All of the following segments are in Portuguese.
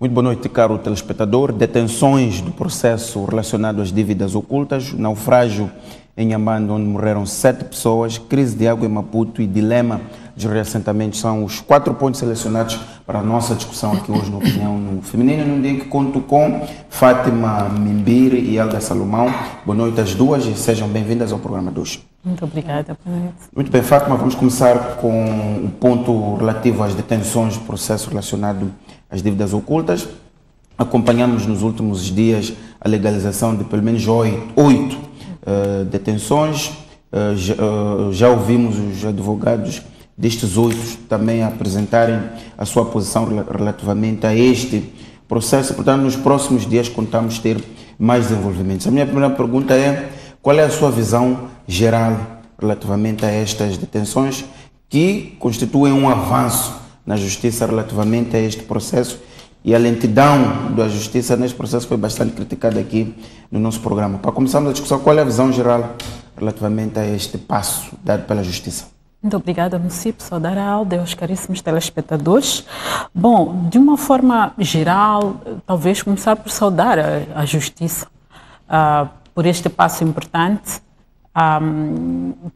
Muito boa noite, caro telespectador. Detenções do processo relacionado às dívidas ocultas, naufrágio em Amanda, onde morreram 7 pessoas, crise de água em Maputo e dilema de reassentamentos são os 4 pontos selecionados para a nossa discussão aqui hoje no Opinião no Feminino, num dia em que conto com Fátima Mimbiri e Helga Salomão. Boa noite às duas e sejam bem-vindas ao programa de hoje. Muito obrigada. Muito bem, Fátima, vamos começar com o ponto relativo às detenções do processo relacionado às dívidas ocultas. Acompanhamos nos últimos dias a legalização de pelo menos 8 detenções. Já ouvimos os advogados destes 8 também apresentarem a sua posição relativamente a este processo. Portanto, nos próximos dias contamos ter mais desenvolvimentos. A minha primeira pergunta é: qual é a sua visão geral relativamente a estas detenções que constituem um avanço na justiça relativamente a este processo? E a lentidão da justiça neste processo foi bastante criticada aqui no nosso programa. Para começarmos a discussão, qual é a visão geral relativamente a este passo dado pela justiça? Muito obrigada, Município. Saudar a Alda e aos caríssimos telespectadores. Bom, de uma forma geral, talvez começar por saudar a justiça por este passo importante,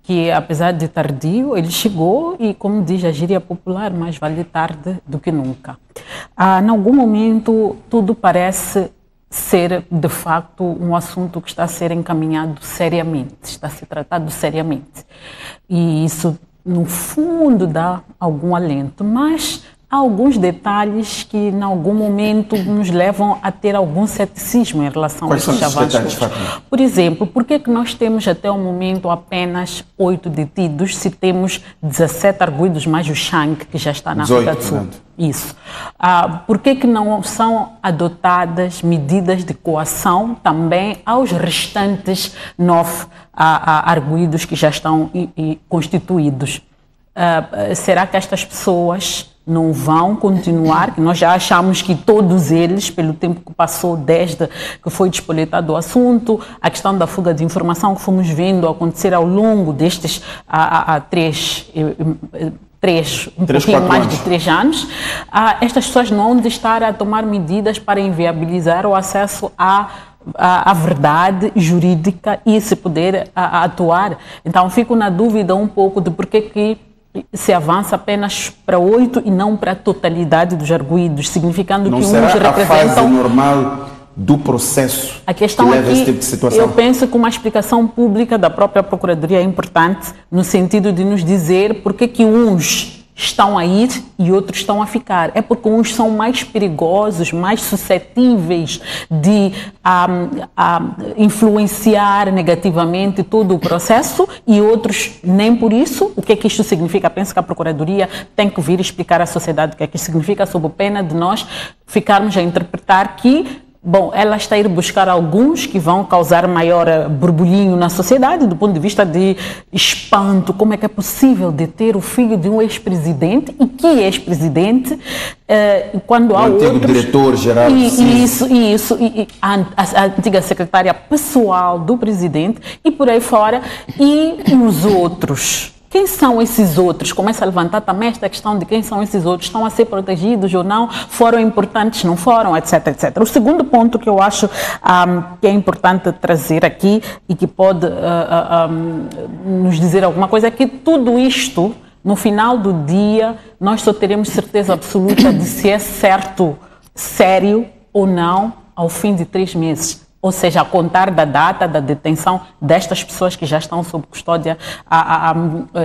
que apesar de tardio, ele chegou e, como diz a gíria popular, mais vale tarde do que nunca. Em algum momento, tudo parece ser, de facto, um assunto que está a ser encaminhado seriamente, está a ser tratado seriamente. E isso, no fundo, dá algum alento, mas há alguns detalhes que, em algum momento, nos levam a ter algum ceticismo em relação a esses avanços. Por exemplo, por que nós temos até o momento apenas 8 detidos, se temos 17 arguidos, mais o Shank, que já está na África do Sul? Isso. Por que não são adotadas medidas de coação também aos restantes 9 arguidos que já estão constituídos? Será que estas pessoas não vão continuar? Que nós já achamos que todos eles, pelo tempo que passou desde que foi despoletado o assunto, a questão da fuga de informação que fomos vendo acontecer ao longo destes pouquinho mais de 3 anos, estas pessoas não hão de estar a tomar medidas para inviabilizar o acesso à verdade jurídica e se poder atuar. Então fico na dúvida um pouco de por que se avança apenas para 8 e não para a totalidade dos arguidos, significando não que uns representam... representam... a fase normal do processo a questão que leva aqui, a esse tipo de situação? Eu penso que uma explicação pública da própria Procuradoria é importante, no sentido de nos dizer por que uns estão a ir e outros estão a ficar. É porque uns são mais perigosos, mais suscetíveis de influenciar negativamente todo o processo e outros nem por isso. O que é que isto significa? Penso que a Procuradoria tem que vir explicar à sociedade o que é que isto significa, sob pena de nós ficarmos a interpretar que ela está a ir buscar alguns que vão causar maior burburinho na sociedade, do ponto de vista de espanto. Como é que é possível deter o filho de um ex-presidente? E que ex-presidente, quando há outros... O antigo diretor-geral. A antiga secretária pessoal do presidente e por aí fora. E os outros? Quem são esses outros? Começa a levantar também esta questão de quem são esses outros, estão a ser protegidos ou não, foram importantes, não foram, etc, etc. O segundo ponto que eu acho que é importante trazer aqui e que pode nos dizer alguma coisa é que tudo isto, no final do dia, nós só teremos certeza absoluta de se é certo, sério ou não ao fim de 3 meses. Ou seja, a contar da data da detenção destas pessoas que já estão sob custódia,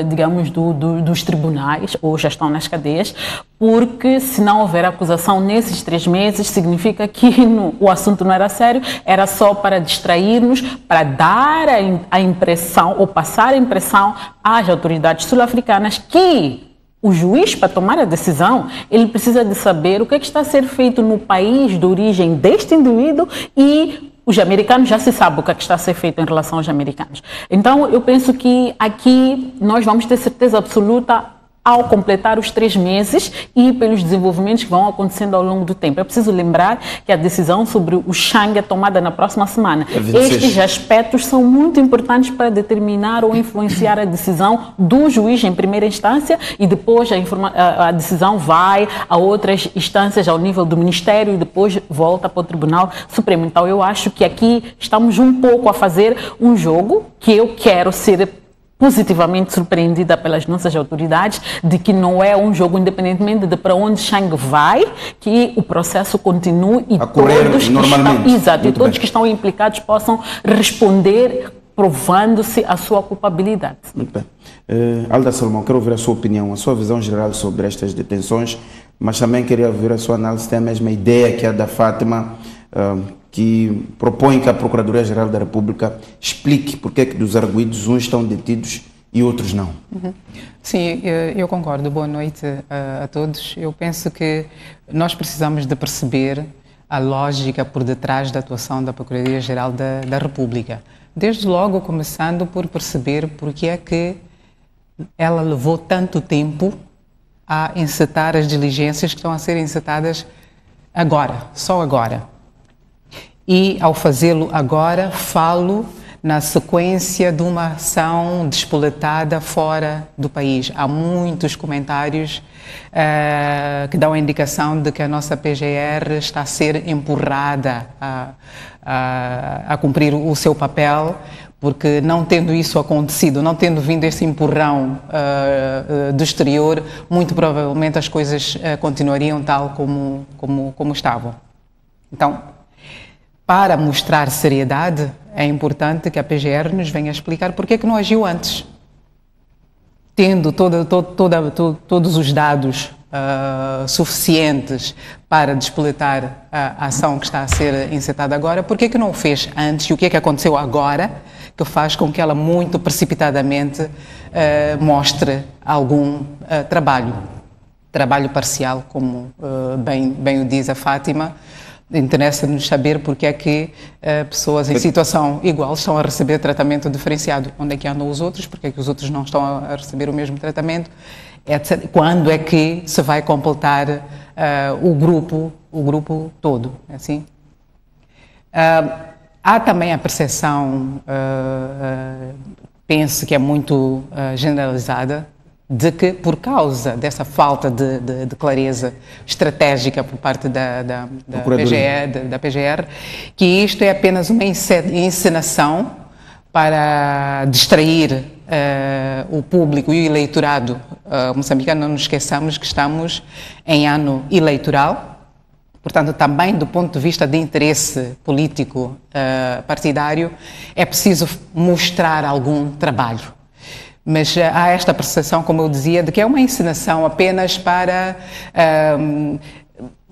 digamos, dos tribunais ou já estão nas cadeias, porque se não houver acusação nesses 3 meses, significa que o assunto não era sério, era só para distrair-nos, para dar a impressão ou passar a impressão às autoridades sul-africanas que o juiz, para tomar a decisão, ele precisa de saber o que está a ser feito no país de origem deste indivíduo e os americanos já se sabe o que está a ser feito em relação aos americanos. Então, eu penso que aqui nós vamos ter certeza absoluta ao completar os 3 meses e pelos desenvolvimentos que vão acontecendo ao longo do tempo. É preciso lembrar que a decisão sobre o Xang é tomada na próxima semana. Estes aspectos são muito importantes para determinar ou influenciar a decisão do juiz em primeira instância e depois a decisão vai a outras instâncias ao nível do Ministério e depois volta para o Tribunal Supremo. Então eu acho que aqui estamos um pouco a fazer um jogo que eu quero ser positivamente surpreendida pelas nossas autoridades de que não é um jogo, independentemente de para onde Xang vai, que o processo continue e todos que estão implicados possam responder provando-se a sua culpabilidade. Muito bem. Alda Salomão, quero ouvir a sua opinião, a sua visão geral sobre estas detenções, mas também queria ouvir a sua análise, tem a mesma ideia que a da Fátima, que propõe que a Procuradoria-Geral da República explique porque é que dos arguidos uns estão detidos e outros não. Sim, eu concordo. Boa noite a todos. Eu penso que nós precisamos de perceber a lógica por detrás da atuação da Procuradoria-Geral da República. Desde logo começando por perceber porque é que ela levou tanto tempo a encetar as diligências que estão a ser encetadas agora, só agora. E, ao fazê-lo agora, falo na sequência de uma ação despoletada fora do país. Há muitos comentários que dão a indicação de que a nossa PGR está a ser empurrada a cumprir o seu papel, porque não tendo isso acontecido, não tendo vindo esse empurrão do exterior, muito provavelmente as coisas continuariam tal como estavam. Então, para mostrar seriedade, é importante que a PGR nos venha explicar porque é que não agiu antes. Tendo todos os dados suficientes para despoletar a ação que está a ser encetada agora, porque é que não o fez antes e o que é que aconteceu agora que faz com que ela muito precipitadamente mostre algum trabalho parcial, como bem o diz a Fátima. Interessa-nos saber porque é que pessoas em situação igual estão a receber tratamento diferenciado. Onde é que andam os outros? Porque é que os outros não estão a receber o mesmo tratamento? Etc. Quando é que se vai completar o grupo todo? Assim? Há também a percepção, penso que é muito generalizada, de que, por causa dessa falta de clareza estratégica por parte da PGR, que isto é apenas uma encenação para distrair o público e o eleitorado moçambicano. Não nos esqueçamos que estamos em ano eleitoral, portanto, também do ponto de vista de interesse político partidário, é preciso mostrar algum trabalho. Mas há esta percepção, como eu dizia, de que é uma encenação apenas para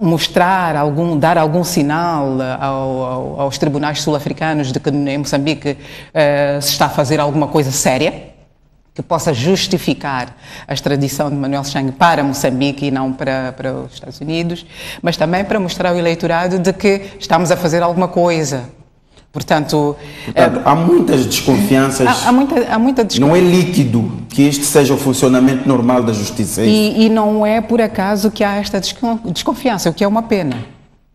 mostrar dar algum sinal aos tribunais sul-africanos de que em Moçambique se está a fazer alguma coisa séria que possa justificar a extradição de Manuel Xang para Moçambique e não para os Estados Unidos, mas também para mostrar ao eleitorado de que estamos a fazer alguma coisa. Portanto, há muitas desconfianças. Há muita desconfiança. Não é líquido que este seja o funcionamento normal da justiça. E não é por acaso que há esta desconfiança, o que é uma pena.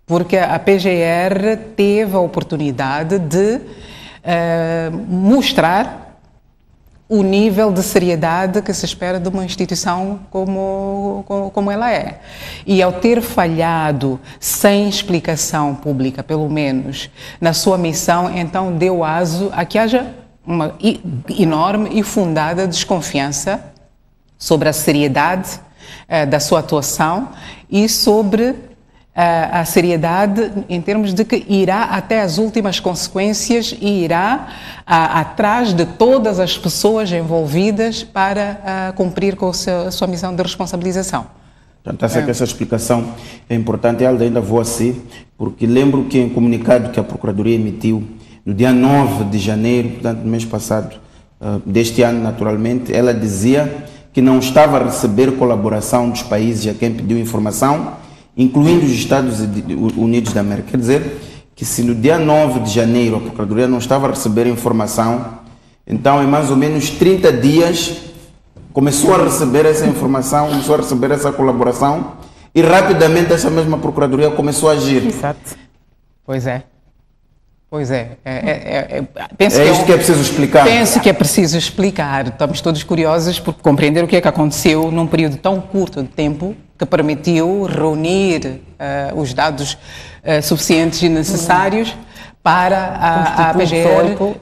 Porque a PGR teve a oportunidade de mostrar o nível de seriedade que se espera de uma instituição como ela é. E ao ter falhado sem explicação pública, pelo menos, na sua missão, então deu aso a que haja uma enorme e fundada desconfiança sobre a seriedade da sua atuação e sobre a seriedade em termos de que irá até as últimas consequências e irá atrás de todas as pessoas envolvidas para cumprir com a sua missão de responsabilização. Portanto, essa explicação é importante. Eu ainda vou assim, porque lembro que em comunicado que a Procuradoria emitiu no dia 9 de janeiro, portanto, no mês passado, deste ano, naturalmente, ela dizia que não estava a receber colaboração dos países a quem pediu informação, incluindo os Estados Unidos da América. Quer dizer que se no dia 9 de janeiro a Procuradoria não estava a receber informação, então em mais ou menos 30 dias começou a receber essa informação, começou a receber essa colaboração e rapidamente essa mesma Procuradoria começou a agir. Exato. Pois é. Pois é. Penso é isto que é preciso explicar. Penso que é preciso explicar. Estamos todos curiosos por compreender o que é que aconteceu num período tão curto de tempo que permitiu reunir os dados suficientes e necessários para a PGR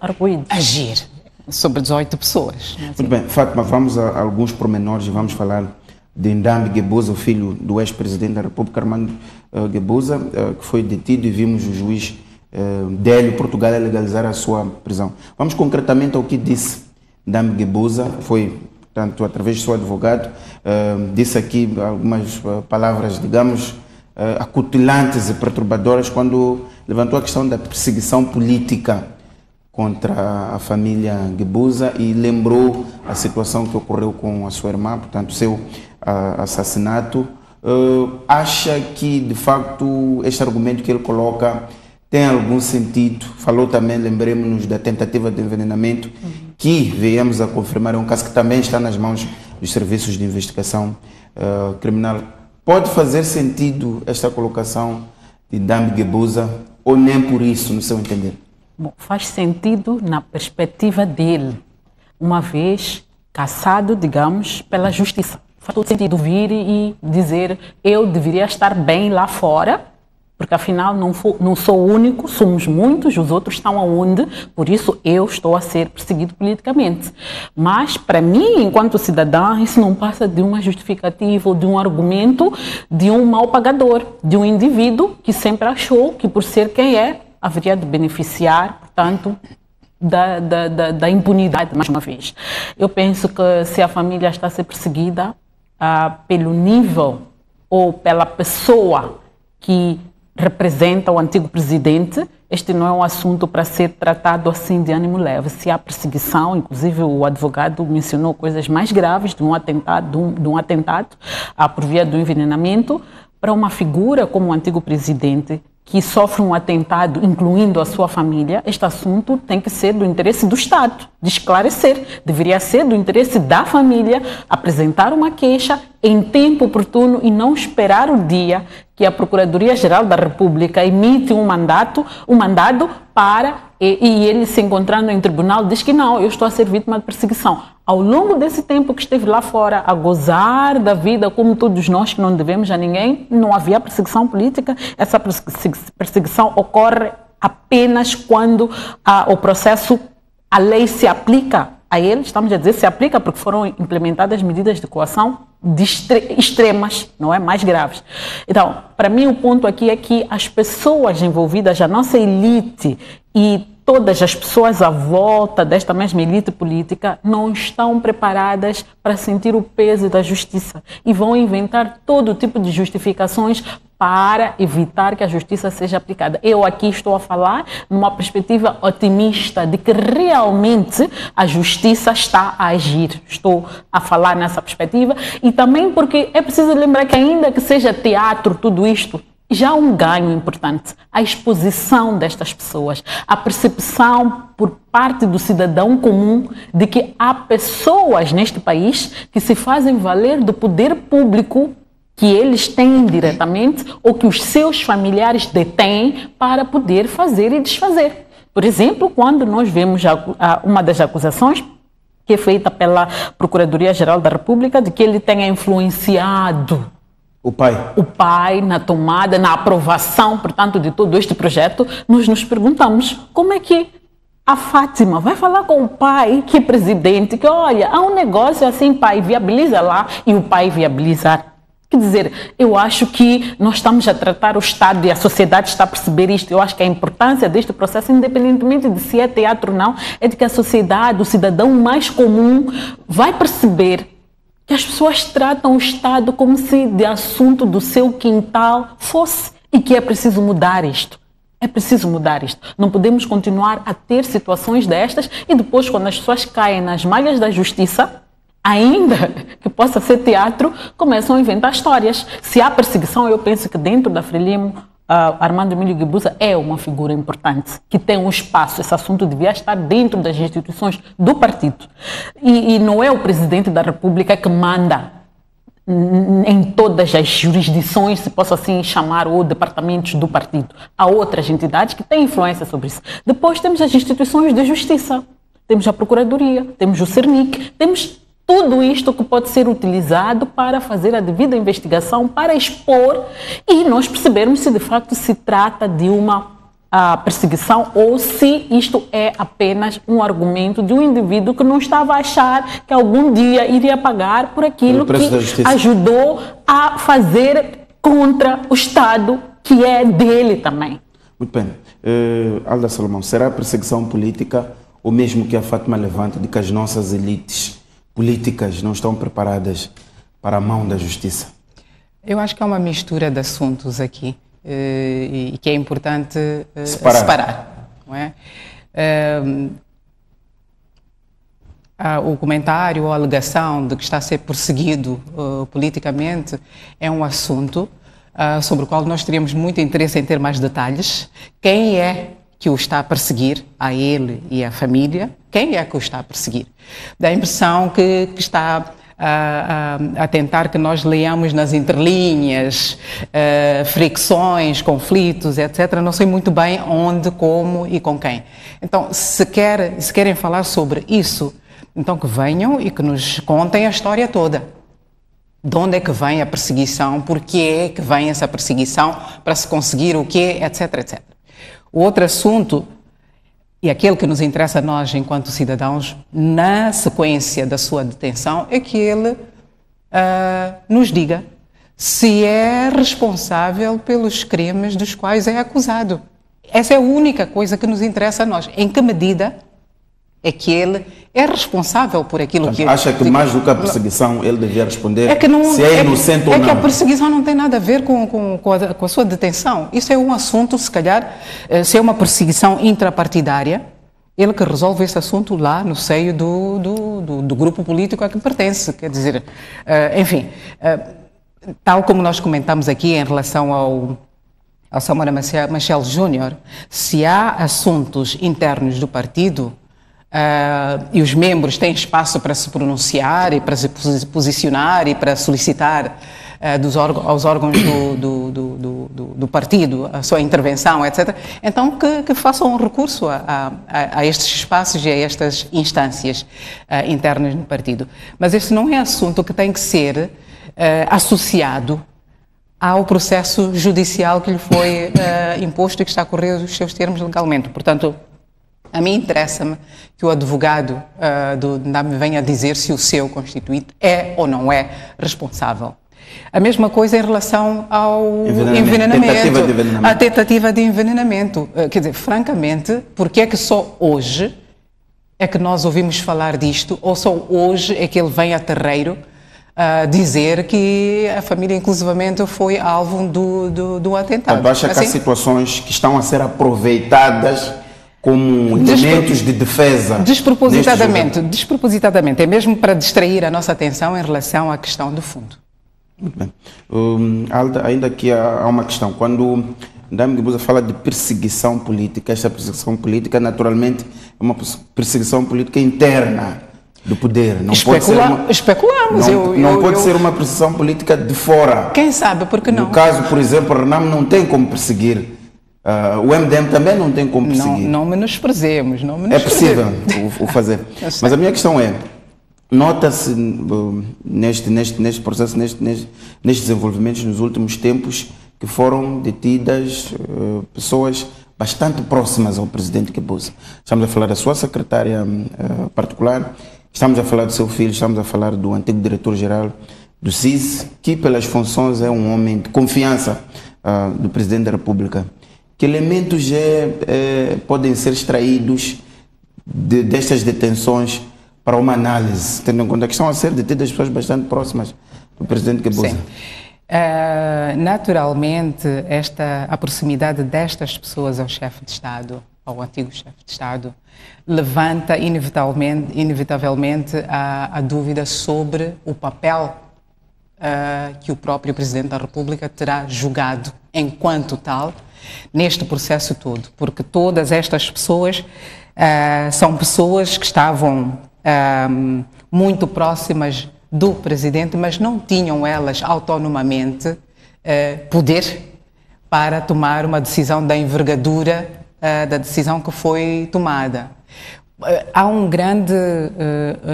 agir sobre 18 pessoas. Muito bem, Fátima, vamos a alguns pormenores e vamos falar de Ndambi Guebuza, o filho do ex-presidente da República, Armando Guebuza, que foi detido e vimos o juiz Délio Portugal a legalizar a sua prisão. Vamos concretamente ao que disse Ndambi Guebuza, foi, portanto, através do seu advogado, disse aqui algumas palavras, digamos, acutilantes e perturbadoras quando levantou a questão da perseguição política contra a família Guebuza e lembrou a situação que ocorreu com a sua irmã, portanto, o seu assassinato. Acha que, de facto, este argumento que ele coloca tem algum sentido? Falou também, lembremos-nos da tentativa de envenenamento, que viemos a confirmar, é um caso que também está nas mãos dos serviços de investigação criminal. Pode fazer sentido esta colocação de Ndambi Guebuza ou nem por isso, no seu entender? Bom, faz sentido na perspectiva dele, uma vez caçado, digamos, pela justiça. Faz todo sentido vir e dizer eu deveria estar bem lá fora, porque afinal não sou o único, somos muitos, os outros estão aonde, por isso eu estou a ser perseguido politicamente. Mas, para mim, enquanto cidadã, isso não passa de uma justificativa ou de um argumento de um mau pagador, de um indivíduo que sempre achou que, por ser quem é, haveria de beneficiar, portanto, da impunidade, mais uma vez. Eu penso que se a família está a ser perseguida pelo nível ou pela pessoa que representa o antigo presidente, este não é um assunto para ser tratado assim de ânimo leve. Se há perseguição, inclusive o advogado mencionou coisas mais graves de um atentado por via do envenenamento, para uma figura como o antigo presidente que sofre um atentado, incluindo a sua família, este assunto tem que ser do interesse do Estado, de esclarecer. Deveria ser do interesse da família apresentar uma queixa em tempo oportuno e não esperar o dia que a Procuradoria-Geral da República emite um mandado para, e ele se encontrando em tribunal diz que não, eu estou a ser vítima de perseguição. Ao longo desse tempo que esteve lá fora a gozar da vida, como todos nós que não devemos a ninguém, não havia perseguição política. Essa perseguição ocorre apenas quando o processo, a lei se aplica a ele, estamos a dizer se aplica porque foram implementadas medidas de coação extremas, não é? Mais graves. Então, para mim o ponto aqui é que as pessoas envolvidas, a nossa elite e todas as pessoas à volta desta mesma elite política não estão preparadas para sentir o peso da justiça e vão inventar todo tipo de justificações para evitar que a justiça seja aplicada. Eu aqui estou a falar numa perspectiva otimista de que realmente a justiça está a agir. Estou a falar nessa perspectiva e também porque é preciso lembrar que ainda que seja teatro tudo isto, já há um ganho importante, a exposição destas pessoas, a percepção por parte do cidadão comum de que há pessoas neste país que se fazem valer do poder público que eles têm diretamente ou que os seus familiares detêm para poder fazer e desfazer. Por exemplo, quando nós vemos uma das acusações que é feita pela Procuradoria-Geral da República de que ele tenha influenciado o pai na tomada, na aprovação, portanto, de todo este projeto, nós nos perguntamos como é que a Fátima vai falar com o pai, que é presidente, que olha, há um negócio assim, pai, viabiliza lá, e o pai viabilizar. Quer dizer, eu acho que nós estamos a tratar o Estado e a sociedade está a perceber isto. Eu acho que a importância deste processo, independentemente de se é teatro ou não, é de que a sociedade, o cidadão mais comum, vai perceber que as pessoas tratam o Estado como se de assunto do seu quintal fosse e que é preciso mudar isto. É preciso mudar isto. Não podemos continuar a ter situações destas e depois, quando as pessoas caem nas malhas da justiça, ainda que possa ser teatro, começam a inventar histórias. Se há perseguição, eu penso que dentro da Frelimo Armando Emílio Guebuza é uma figura importante, que tem um espaço. Esse assunto devia estar dentro das instituições do partido. E não é o presidente da República que manda em todas as jurisdições, se posso assim chamar, ou departamentos do partido. Há outras entidades que têm influência sobre isso. Depois temos as instituições de justiça, temos a Procuradoria, temos o CERNIC, temos tudo isto que pode ser utilizado para fazer a devida investigação, para expor e nós percebermos se de facto se trata de uma perseguição ou se isto é apenas um argumento de um indivíduo que não estava a achar que algum dia iria pagar por aquilo que ajudou a fazer contra o Estado, que é dele também. Muito bem. Alda Salomão, será perseguição política ou mesmo que a Fátima levanta de que as nossas elites políticas não estão preparadas para a mão da justiça? Eu acho que há uma mistura de assuntos aqui e que é importante separar, não é? O comentário ou a alegação de que está a ser perseguido politicamente é um assunto sobre o qual nós teríamos muito interesse em ter mais detalhes. Quem é que o está a perseguir, a ele e a família? Quem é que o está a perseguir? Dá a impressão que está a tentar que nós leiamos nas entrelinhas, fricções, conflitos, etc. Não sei muito bem onde, como e com quem. Então, se querem falar sobre isso, então que venham e que nos contem a história toda. De onde é que vem a perseguição? Por que é que vem essa perseguição? Para se conseguir o quê? Etc, etc. O outro assunto, e aquele que nos interessa a nós enquanto cidadãos, na sequência da sua detenção, é que ele nos diga se é responsável pelos crimes dos quais é acusado. Essa é a única coisa que nos interessa a nós. Em que medida é que ele é responsável por aquilo que... Acha que mais do que a perseguição ele devia responder se é inocente ou não? É que a perseguição não tem nada a ver com a sua detenção. Isso é um assunto, se calhar, se é uma perseguição intrapartidária, ele que resolve esse assunto lá no seio do grupo político a que pertence. Quer dizer, enfim, tal como nós comentamos aqui em relação ao Samuel Machel Júnior, se há assuntos internos do partido e os membros têm espaço para se pronunciar e para se posicionar e para solicitar aos órgãos do partido a sua intervenção, etc., então que façam um recurso a estes espaços e a estas instâncias internas no partido. Mas este não é assunto que tem que ser associado ao processo judicial que lhe foi imposto e que está a correr os seus termos legalmente. Portanto, a mim interessa-me que o advogado do NDAM venha dizer se o seu constituinte é ou não é responsável. A mesma coisa em relação ao envenenamento, a tentativa de envenenamento. Quer dizer, francamente, porque é que só hoje é que nós ouvimos falar disto, ou só hoje é que ele vem a terreiro dizer que a família inclusivamente foi alvo do atentado? Acha que há situações que estão a ser aproveitadas como elementos de defesa? Despropositadamente. É mesmo para distrair a nossa atenção em relação à questão do fundo. Muito bem. Alda, ainda aqui há uma questão. Quando Ndambi Guebuza fala de perseguição política, esta perseguição política naturalmente é uma perseguição política interna do poder. Não Especulamos. Não pode ser uma perseguição política de fora. Quem sabe, por que não? No caso, por exemplo, o Renamo não tem como perseguir. O MDM também não tem como perseguir. Não menosprezemos. É possível o fazer. Mas a minha questão é, nota-se neste processo, nestes desenvolvimentos nos últimos tempos, que foram detidas pessoas bastante próximas ao presidente Guebuza. Estamos a falar da sua secretária particular, estamos a falar do seu filho, estamos a falar do antigo diretor-geral do CIS, que pelas funções é um homem de confiança do presidente da República. Que elementos podem ser extraídos destas detenções para uma análise, tendo em conta que estão a ser detidas pessoas bastante próximas do presidente Guebuza? Sim. Naturalmente, a proximidade destas pessoas ao chefe de Estado, ao antigo chefe de Estado, levanta inevitavelmente a dúvida sobre o papel que o próprio Presidente da República terá julgado enquanto tal neste processo todo, porque todas estas pessoas são pessoas que estavam muito próximas do Presidente, mas não tinham elas autonomamente poder para tomar uma decisão da envergadura da decisão que foi tomada. Há um grande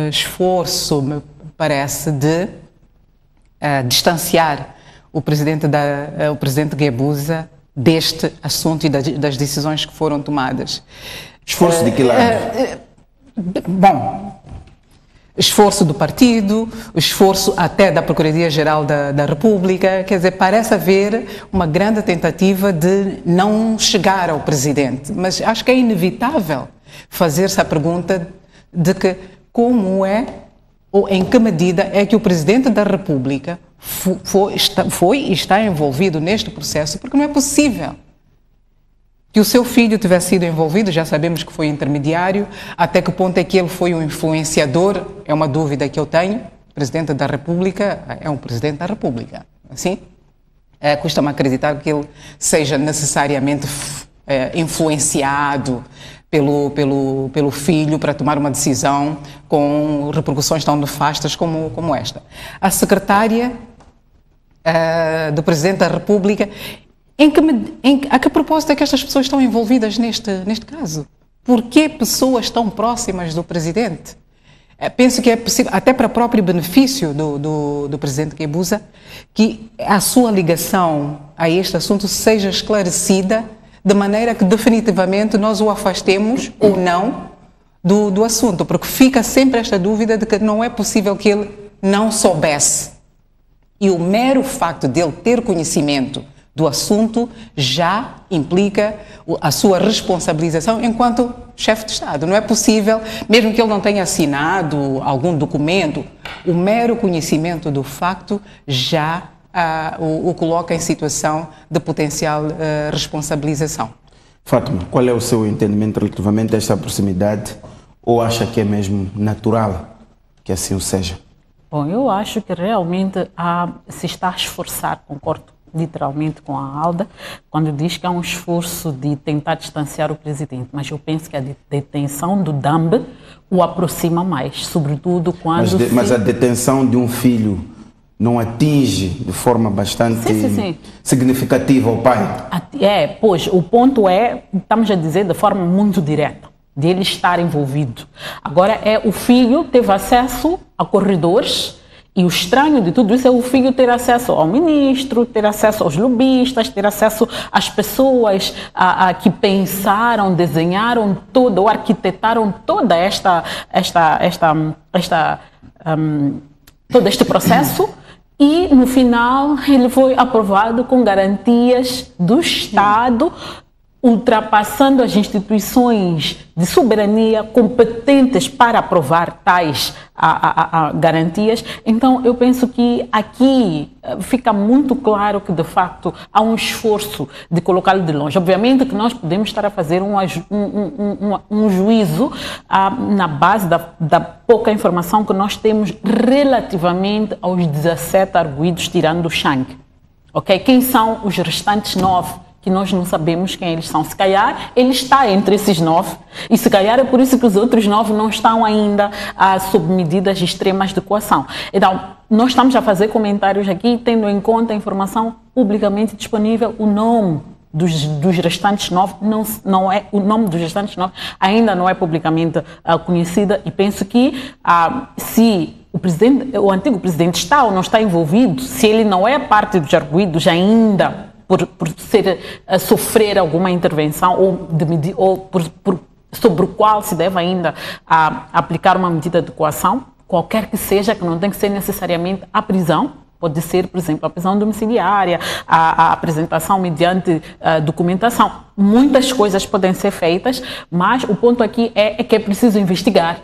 esforço, me parece, de distanciar o presidente Guebuza deste assunto e das decisões que foram tomadas. Esforço de que lado? Bom, esforço do partido, esforço até da Procuradoria-Geral da República, quer dizer, parece haver uma grande tentativa de não chegar ao presidente, mas acho que é inevitável fazer-se a pergunta de que como é ou em que medida é que o Presidente da República foi e está envolvido neste processo, porque não é possível que o seu filho tivesse sido envolvido, já sabemos que foi intermediário, até que ponto é que ele foi um influenciador, é uma dúvida que eu tenho. O Presidente da República é um Presidente da República, assim? Custa-me acreditar que ele seja necessariamente influenciado pelo filho para tomar uma decisão com repercussões tão nefastas como esta. A secretária do Presidente da República, a que propósito é que estas pessoas estão envolvidas neste caso? Por que pessoas tão próximas do Presidente? Penso que é possível, até para o próprio benefício do Presidente Guebuza, que a sua ligação a este assunto seja esclarecida de maneira que definitivamente nós o afastemos ou não do assunto, porque fica sempre esta dúvida de que não é possível que ele não soubesse. E o mero facto de ele ter conhecimento do assunto já implica a sua responsabilização enquanto chefe de Estado. Não é possível, mesmo que ele não tenha assinado algum documento, o mero conhecimento do facto já o coloca em situação de potencial responsabilização. Fátima, qual é o seu entendimento relativamente a esta proximidade, ou acha que é mesmo natural que assim o seja? Bom, eu acho que realmente se está a esforçar, concordo literalmente com a Alda, quando diz que é um esforço de tentar distanciar o presidente, mas eu penso que a detenção do Dambe o aproxima mais, sobretudo quando... Mas a detenção de um filho não atinge de forma bastante significativa o pai? Pois, o ponto é, estamos a dizer de forma muito direta, de ele estar envolvido. Agora, o filho teve acesso a corredores. E o estranho de tudo isso é o filho ter acesso ao ministro, ter acesso aos lobistas, ter acesso às pessoas que pensaram, desenharam todo, ou arquitetaram toda todo este processo. E no final ele foi aprovado com garantias do Estado, ultrapassando as instituições de soberania competentes para aprovar tais garantias. Então, eu penso que aqui fica muito claro que, de facto, há um esforço de colocá-lo de longe. Obviamente que nós podemos estar a fazer um juízo na base da pouca informação que nós temos relativamente aos 17 arguidos tirando o Xang. Okay? Quem são os restantes 9? Que nós não sabemos quem eles são. Se calhar ele está entre esses 9 e se calhar é por isso que os outros 9 não estão ainda sob medidas extremas de coação. Então, nós estamos a fazer comentários aqui tendo em conta a informação publicamente disponível. O nome dos restantes 9 não é o nome dos restantes 9 ainda não é publicamente conhecida, e penso que se o antigo presidente está ou não está envolvido, se ele não é parte dos arguidos ainda por sofrer alguma intervenção sobre o qual se deve ainda aplicar uma medida de coação, qualquer que seja, que não tem que ser necessariamente a prisão, pode ser, por exemplo, a prisão domiciliária, a apresentação mediante documentação. Muitas coisas podem ser feitas, mas o ponto aqui é que é preciso investigar.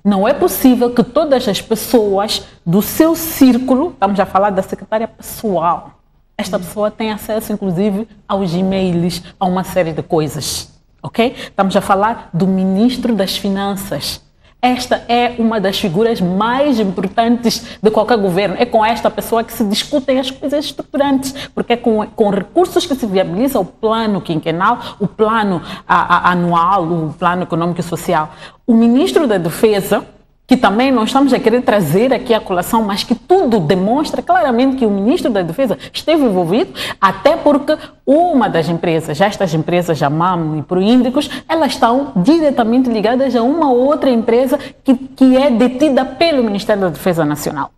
Não é possível que todas as pessoas do seu círculo, estamos a falar da secretária pessoal, esta pessoa tem acesso, inclusive, aos e-mails, a uma série de coisas, ok? Estamos a falar do ministro das Finanças. Esta é uma das figuras mais importantes de qualquer governo. É com esta pessoa que se discutem as coisas estruturantes, porque é com recursos que se viabiliza o plano quinquenal, o plano anual, o plano econômico e social. O ministro da Defesa, que também não estamos a querer trazer aqui a colação, mas que tudo demonstra claramente que o ministro da Defesa esteve envolvido, até porque uma das empresas, estas empresas, a MAM e Proíndicos, elas estão diretamente ligadas a uma outra empresa que é detida pelo Ministério da Defesa Nacional.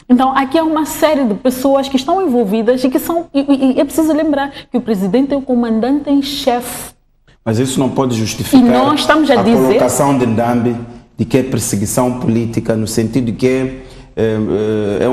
Então, aqui há uma série de pessoas que estão envolvidas e que são... E é preciso lembrar que o presidente é o comandante em chefe. Mas isso não pode justificar e nós estamos a dizer... colocação de Ndambi de que é perseguição política, no sentido de que é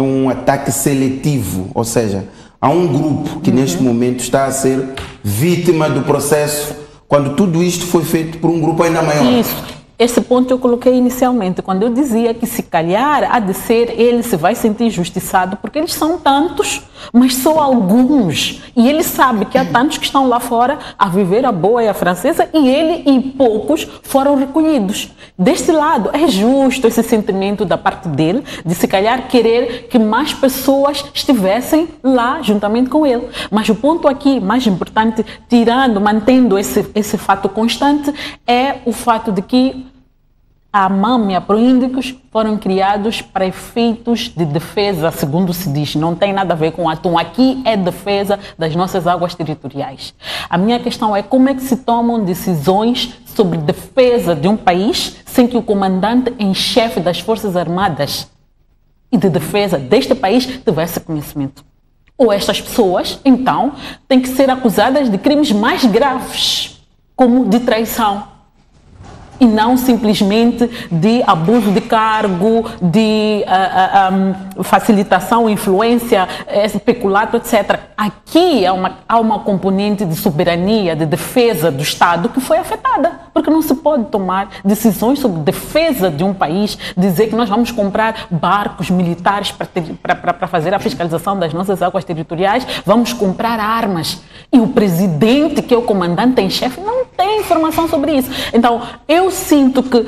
um ataque seletivo, ou seja, há um grupo que neste momento está a ser vítima do processo, quando tudo isto foi feito por um grupo ainda maior. Isso. Esse ponto eu coloquei inicialmente, quando eu dizia que se calhar há de ser, ele se vai sentir injustiçado, porque eles são tantos, mas só alguns. E ele sabe que há tantos que estão lá fora a viver a boa e a francesa, e ele e poucos foram recolhidos. Deste lado, é justo esse sentimento da parte dele, de se calhar querer que mais pessoas estivessem lá juntamente com ele. Mas o ponto aqui, mais importante, mantendo esse fato constante, é o fato de que a MAM e a Proíndicos foram criados para efeitos de defesa, segundo se diz. Não tem nada a ver com atum. Aqui é defesa das nossas águas territoriais. A minha questão é como é que se tomam decisões sobre defesa de um país sem que o comandante em chefe das Forças Armadas e de defesa deste país tivesse conhecimento. Ou estas pessoas, então, têm que ser acusadas de crimes mais graves, como de traição. E não simplesmente de abuso de cargo, de facilitação, influência, peculato, etc. Aqui há uma componente de soberania, de defesa do Estado que foi afetada, porque não se pode tomar decisões sobre defesa de um país, dizer que nós vamos comprar barcos militares para fazer a fiscalização das nossas águas territoriais, vamos comprar armas. E o presidente, que é o comandante em chefe, não tem informação sobre isso. Então, eu sinto que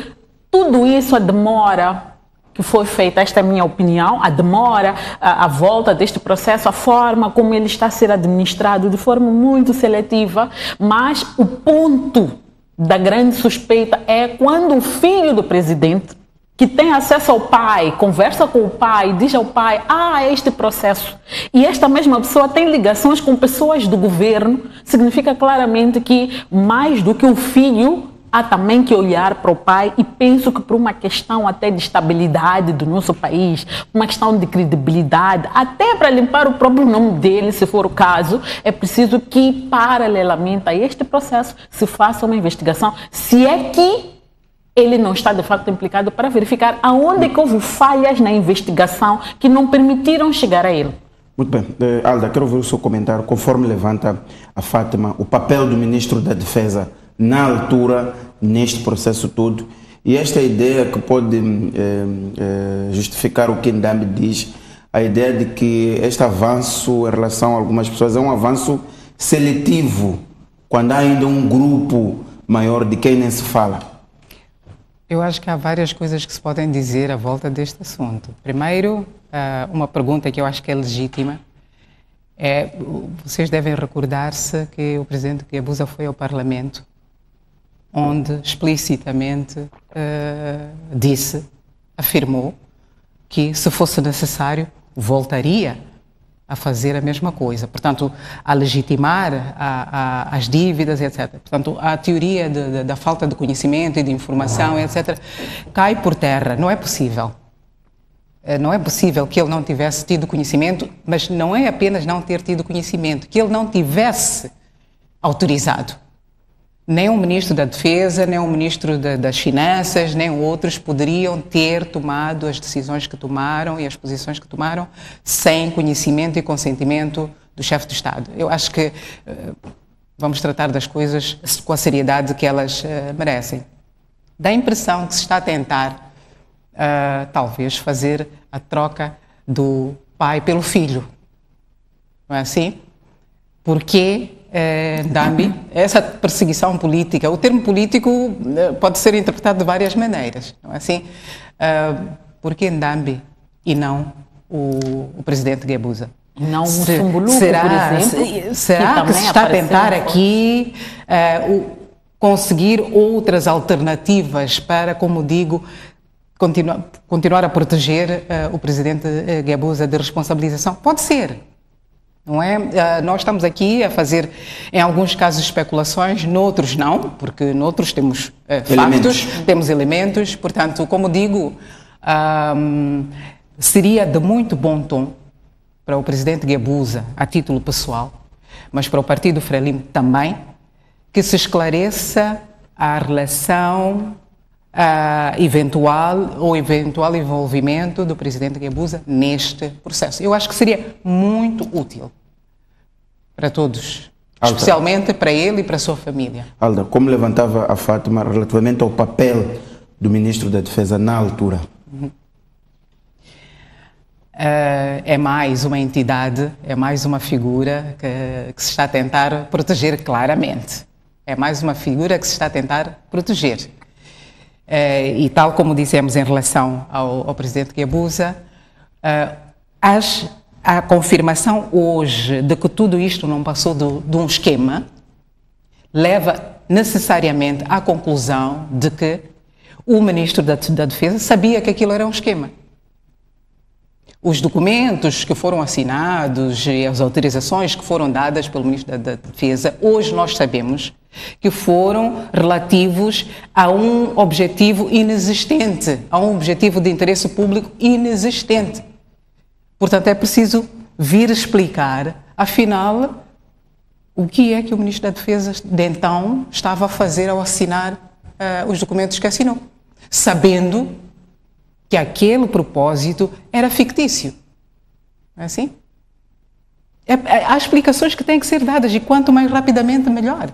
tudo isso, a demora que foi feita, esta é a minha opinião, a demora, a volta deste processo, a forma como ele está a ser administrado de forma muito seletiva, mas o ponto da grande suspeita é quando o filho do presidente, que tem acesso ao pai, conversa com o pai, diz ao pai, é este processo. E esta mesma pessoa tem ligações com pessoas do governo, significa claramente que, mais do que o filho, há também que olhar para o pai, e penso que por uma questão até de estabilidade do nosso país, uma questão de credibilidade, até para limpar o próprio nome dele, se for o caso, é preciso que, paralelamente a este processo, se faça uma investigação, se é que ele não está de facto implicado, para verificar aonde que houve falhas na investigação que não permitiram chegar a ele. Muito bem. Alda, quero ouvir o seu comentário, conforme levanta a Fátima, o papel do Ministro da Defesa na altura, neste processo todo, e esta ideia que pode justificar o que Ndambi diz, a ideia de que este avanço em relação a algumas pessoas é um avanço seletivo, quando há ainda um grupo maior de quem nem se fala. Eu acho que há várias coisas que se podem dizer à volta deste assunto. Primeiro, uma pergunta que eu acho que é legítima é: vocês devem recordar-se que o presidente Guebuza foi ao Parlamento, onde explicitamente afirmou que, se fosse necessário, voltaria a fazer a mesma coisa. Portanto, a legitimar as dívidas, etc. Portanto, a teoria da falta de conhecimento e de informação, etc., cai por terra. Não é possível. Não é possível que ele não tivesse tido conhecimento, mas não é apenas não ter tido conhecimento, que ele não tivesse autorizado. Nem o Ministro da Defesa, nem o Ministro das Finanças, nem outros poderiam ter tomado as decisões que tomaram e as posições que tomaram sem conhecimento e consentimento do chefe de Estado. Eu acho que vamos tratar das coisas com a seriedade que elas merecem. Dá a impressão que se está a tentar, talvez, fazer a troca do pai pelo filho. Não é assim? Porque Ndambi, essa perseguição política, o termo político pode ser interpretado de várias maneiras, não é assim? Por que Ndambi e não o presidente Guebuza? Não o Sumbuluco, por exemplo? Será que se está a tentar aqui conseguir outras alternativas para, como digo, continuar a proteger o presidente Guebuza de responsabilização? Pode ser. Não é? Nós estamos aqui a fazer, em alguns casos, especulações, noutros não, porque noutros temos factos, temos elementos. Portanto, como digo, seria de muito bom tom para o presidente Guebuza, a título pessoal, mas para o Partido Frelimo também, que se esclareça a relação eventual envolvimento do presidente Guebuza neste processo. Eu acho que seria muito útil para todos, especialmente para ele e para a sua família. Alda, como levantava a Fátima relativamente ao papel do ministro da Defesa na altura? É mais uma entidade, é mais uma figura que se está a tentar proteger claramente. É mais uma figura que se está a tentar proteger. E tal como dissemos em relação ao presidente Guebuza, a confirmação hoje de que tudo isto não passou de um esquema leva necessariamente à conclusão de que o ministro da Defesa sabia que aquilo era um esquema. Os documentos que foram assinados e as autorizações que foram dadas pelo ministro da Defesa, hoje nós sabemos que foram relativos a um objetivo inexistente, a um objetivo de interesse público inexistente. Portanto, é preciso vir explicar, afinal, o que é que o ministro da Defesa de então estava a fazer ao assinar os documentos que assinou, sabendo que aquele propósito era fictício. Não é assim? Há explicações que têm que ser dadas e quanto mais rapidamente, melhor.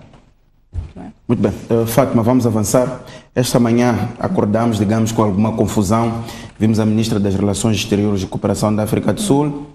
Muito bem. Fátima, vamos avançar. Esta manhã acordamos, digamos, com alguma confusão. Vimos a Ministra das Relações Exteriores e Cooperação da África do Sul,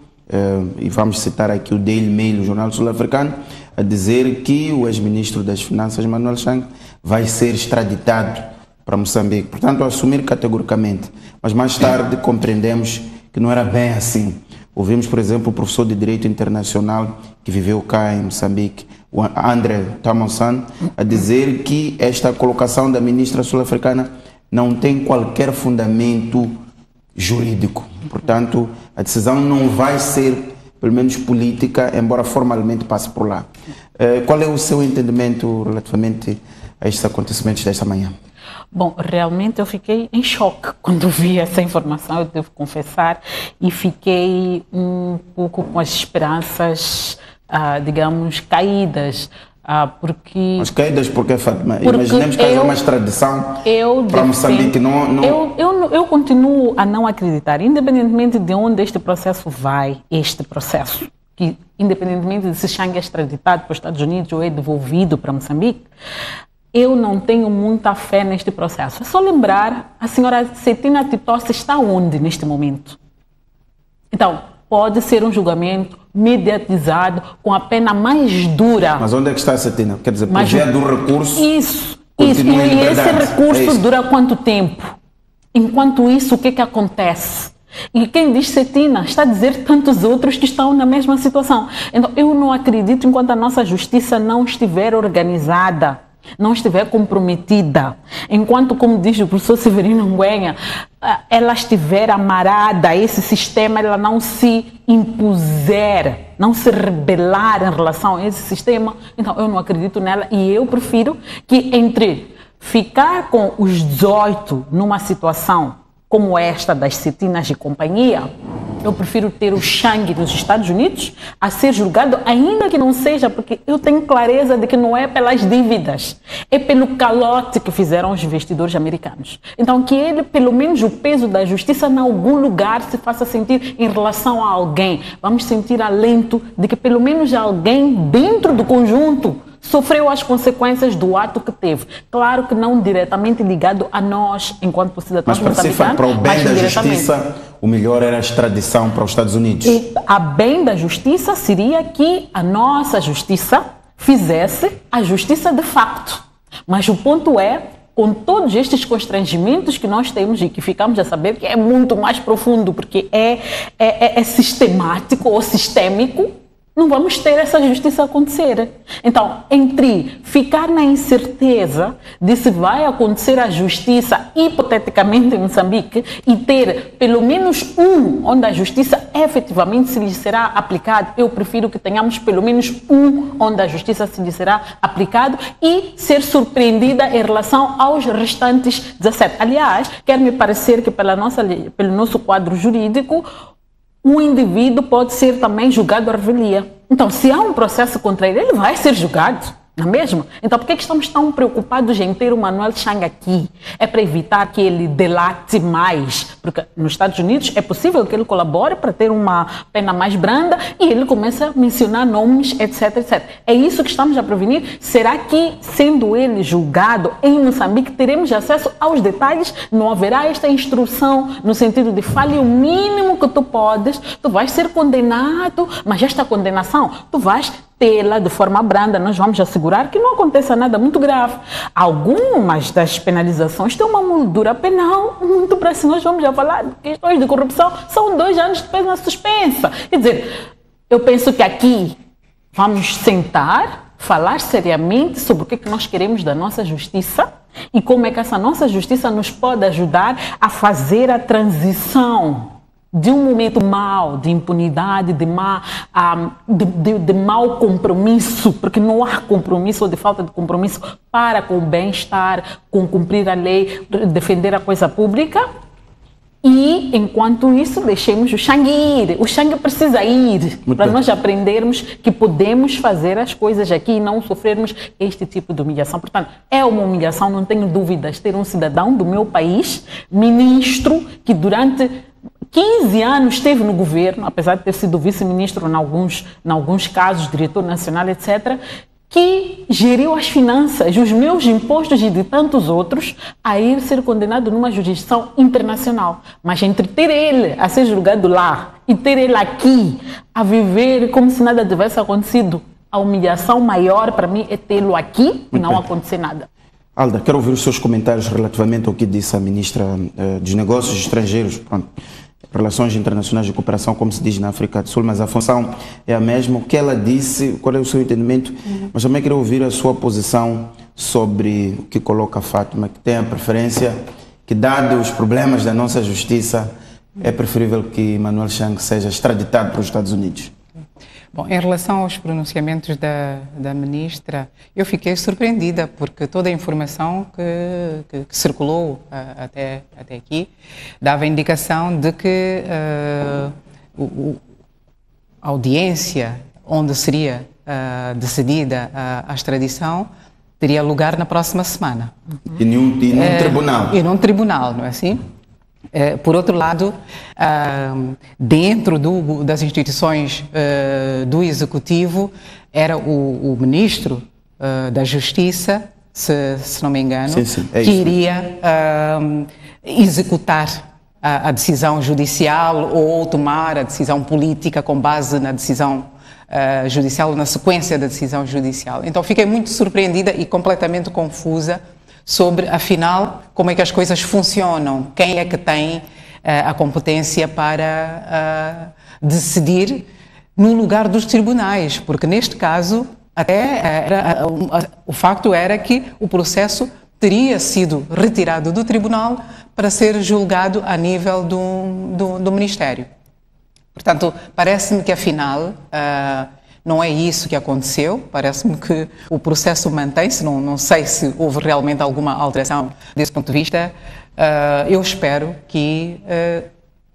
e vamos citar aqui o Daily Mail, o jornal sul-africano, a dizer que o ex-ministro das Finanças, Manuel Chang, vai ser extraditado para Moçambique. Portanto, assumir categoricamente. Mas mais tarde compreendemos que não era bem assim. Ouvimos, por exemplo, o professor de Direito Internacional que viveu cá em Moçambique, o André Tamonsan, a dizer que esta colocação da ministra sul-africana não tem qualquer fundamento jurídico. Portanto, a decisão não vai ser, pelo menos política, embora formalmente passe por lá. Qual é o seu entendimento relativamente a estes acontecimentos desta manhã? Bom, realmente eu fiquei em choque quando vi essa informação, eu devo confessar, e fiquei um pouco com as esperanças, digamos, caídas, porque... Mas caídas porque, Fátima? Imaginemos que haja uma extradição para Moçambique. Eu continuo a não acreditar, independentemente de onde este processo vai, que independentemente de se Chang é extraditado para os Estados Unidos ou é devolvido para Moçambique, eu não tenho muita fé neste processo. É só lembrar, a senhora Cetina Titossi está onde neste momento? Então, pode ser um julgamento mediatizado com a pena mais dura. Mas onde é que está a Cetina? Quer dizer, por via do recurso? Isso. E esse recurso dura quanto tempo? Enquanto isso, o que é que acontece? E quem diz Cetina está a dizer tantos outros que estão na mesma situação. Então, eu não acredito enquanto a nossa justiça não estiver organizada, não estiver comprometida, enquanto, como diz o professor Severino Nguenha, ela estiver amarrada a esse sistema, ela não se impuser, não se rebelar em relação a esse sistema, então eu não acredito nela e eu prefiro que entre ficar com os 18 numa situação como esta das Cetinas de companhia, eu prefiro ter o Chang dos Estados Unidos a ser julgado, ainda que não seja, porque eu tenho clareza de que não é pelas dívidas, é pelo calote que fizeram os investidores americanos. Então, que ele, pelo menos o peso da justiça, em algum lugar se faça sentir em relação a alguém. Vamos sentir alento de que pelo menos alguém dentro do conjunto sofreu as consequências do ato que teve. Claro que não diretamente ligado a nós, enquanto cidadãos moçambicanos, para o bem da justiça, o melhor era a extradição para os Estados Unidos. A bem da justiça seria que a nossa justiça fizesse a justiça de facto. Mas o ponto é, com todos estes constrangimentos que nós temos e que ficamos a saber que é muito mais profundo, porque é sistemático ou sistêmico, não vamos ter essa justiça acontecer. Então, entre ficar na incerteza de se vai acontecer a justiça hipoteticamente em Moçambique e ter pelo menos um onde a justiça efetivamente se lhe será aplicado, eu prefiro que tenhamos pelo menos um onde a justiça se lhe será aplicado e ser surpreendida em relação aos restantes 17. Aliás, quer me parecer que pelo nosso quadro jurídico, um indivíduo pode ser também julgado à revelia. Então, se há um processo contra ele, ele vai ser julgado, não é mesmo? Então, por que estamos tão preocupados em ter o Manuel Chang aqui? É para evitar que ele delate mais, porque nos Estados Unidos é possível que ele colabore para ter uma pena mais branda e ele começa a mencionar nomes, etc, etc. É isso que estamos a prevenir. Será que, sendo ele julgado em Moçambique, teremos acesso aos detalhes? Não haverá esta instrução no sentido de fale o mínimo que tu podes, tu vais ser condenado, mas esta condenação tu vais tê-la de forma branda, nós vamos assegurar que não aconteça nada muito grave. Algumas das penalizações têm uma moldura penal muito para se nós vamos já falar de questões de corrupção, são 2 anos de pena suspensa. Quer dizer, eu penso que aqui vamos sentar, falar seriamente sobre o que nós queremos da nossa justiça e como é que essa nossa justiça nos pode ajudar a fazer a transição de um momento mau, de impunidade, de mau compromisso, porque não há compromisso ou de falta de compromisso para com o bem-estar, com cumprir a lei, defender a coisa pública. E, enquanto isso, deixemos o Chang ir. O Chang precisa ir para nós aprendermos que podemos fazer as coisas aqui e não sofrermos este tipo de humilhação. Portanto, é uma humilhação, não tenho dúvidas, ter um cidadão do meu país, ministro, que durante 15 anos esteve no governo, apesar de ter sido vice-ministro em alguns casos, diretor nacional, etc., que geriu as finanças, os meus impostos e de tantos outros, a ir ser condenado numa jurisdição internacional. Mas entre ter ele a ser julgado lá e ter ele aqui a viver como se nada tivesse acontecido, a humilhação maior para mim é tê-lo aqui e não acontecer nada. Alda, quero ouvir os seus comentários relativamente ao que disse a ministra dos Negócios Estrangeiros. Pronto. Relações Internacionais de Cooperação, como se diz na África do Sul, mas a função é a mesma. O que ela disse, qual é o seu entendimento? Mas também quero ouvir a sua posição sobre o que coloca a Fátima, que tem a preferência, que dado os problemas da nossa justiça, é preferível que Manuel Chang seja extraditado para os Estados Unidos. Bom, em relação aos pronunciamentos da ministra, eu fiquei surpreendida porque toda a informação que circulou até aqui dava indicação de que a audiência onde seria decidida a extradição teria lugar na próxima semana. E num tribunal. E num tribunal, não é assim? Por outro lado, dentro das instituições do Executivo, era o Ministro da Justiça, se não me engano, que iria executar a decisão judicial ou tomar a decisão política com base na decisão judicial, na sequência da decisão judicial. Então fiquei muito surpreendida e completamente confusa sobre, afinal, como é que as coisas funcionam, quem é que tem a competência para decidir no lugar dos tribunais, porque neste caso o facto era que o processo teria sido retirado do tribunal para ser julgado a nível do Ministério. Portanto, parece-me que afinal não é isso que aconteceu, parece-me que o processo mantém-se, não sei se houve realmente alguma alteração desse ponto de vista. Eu espero que